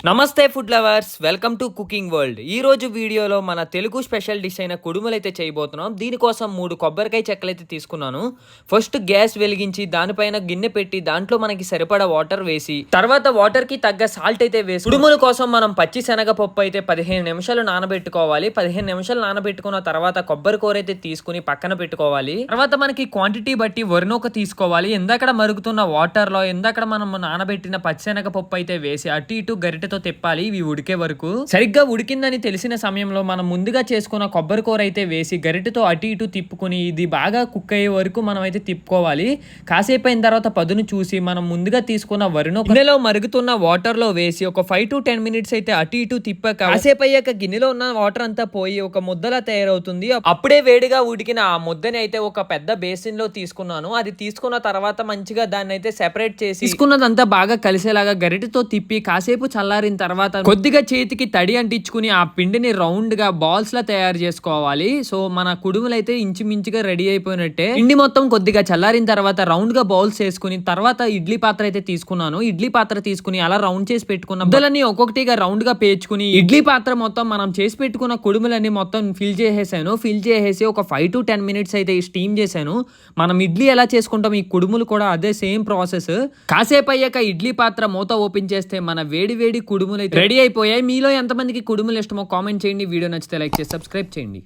నమస్తే food lovers, welcome to cooking world. ఈ రోజు వీడియోలో మన తెలుగు స్పెషల్ డిష్ అయిన కుడుములు అయితే చేయబోతున్నాం. దీనికోసం 3 కొబ్బరికాయ చెక్కలు అయితే తీసుకున్నాను. ఫస్ట్ గ్యాస్ వెలిగించి దానిపైన గిన్నె పెట్టి దాంట్లో మనకి సరిపడా వాటర్ వేసి తర్వాత వాటర్ కి తగ్గ సాల్ట్ అయితే వేసి కుడుముల కోసం మనం పచ్చి శనగపప్పు అయితే 15 నిమిషాలు నానబెట్టుకోవాలి. 15 నిమిషాలు నానబెట్టుకున్న తర్వాత కొబ్బరి కూర అయితే తీసుకుని పక్కన పెట్టుకోవాలి. తర్వాత మనకి క్వాంటిటీ బట్టి వరినొక తీసుకోవాలి. ఇందాక మరుగుతున్న వాటర్ లో ఇందాక మనం నానబెట్టిన పచ్చి శనగపప్పు అయితే వేసి అటు ఇటు గరిటెతో తిప్పాలి ఇవి ఉడికే వరకు. సరిగ్గా ఉడికిందని తెలిసిన సమయంలో మనం ముందుగా చేసుకున్న కొబ్బరి కూర అయితే వేసి గరిటెతో అటు ఇటు తిప్పుకుని ఇది బాగా కుక్ అయ్యే వరకు మనం అయితే తిప్పుకోవాలి. కాసేపు అయిన తర్వాత పదును చూసి మనం ముందుగా తీసుకున్న వరిను గిన్నెలో మరుగుతున్న వాటర్ లో వేసి ఒక 5 to 10 minutes అయితే అటు ఇటు తిప్పాక కాసేపు అయ్యాక గిన్నెలో ఉన్న వాటర్ అంతా పోయి ఒక ముద్దలా తయారవుతుంది. అప్పుడే వేడిగా ఉడికిన ఆ ముద్దని అయితే ఒక పెద్ద బేసిన్ లో తీసుకున్నాను. అది తీసుకున్న తర్వాత మంచిగా దాన్ని అయితే సెపరేట్ చేసి తీసుకున్నదంతా బాగా కలిసేలాగా గరిటెతో తిప్పి కాసేపు చల్లారిన తర్వాత కొద్దిగా చేతికి తడి అంటించుకుని ఆ పిండిని రౌండ్ గా బాల్స్ లా తయారు చేసుకోవాలి. సో మన కుడుములు అయితే ఇంచుమించుగా రెడీ అయిపోయినట్టే. పిండి మొత్తం కొద్దిగా చల్లారిన తర్వాత రౌండ్ గా బౌల్స్ వేసుకుని తర్వాత ఇడ్లీ పాత్ర అయితే తీసుకున్నాను. ఇడ్లీ పాత్ర తీసుకుని అలా రౌండ్ చేసి పెట్టుకున్న ముద్దలన్నీ ఒక్కొక్కటిగా రౌండ్ గా పేర్చుకుని ఇడ్లీ పాత్ర మొత్తం మనం చేసి పెట్టుకున్న కుడుములన్నీ మొత్తం ఫిల్ చేసేసాను. ఫిల్ చేసేసి ఒక 5 to 10 minutes అయితే స్టీమ్ చేశాను. మనం ఇడ్లీ ఎలా చేసుకుంటాం ఈ కుడుములు కూడా అదే సేమ్ ప్రాసెస్. కాసేపు అయ్యాక ఇడ్లీ పాత్ర మూత ఓపెన్ చేస్తే మన వేడి వేడి కుడుములు అయితే రెడీ అయిపోయాయి. మీలో ఎంతమందికి కుడుములు ఇష్టమో కామెంట్ చేయండి. వీడియో నచ్చితే లైక్ చేసి సబ్స్క్రైబ్ చేయండి.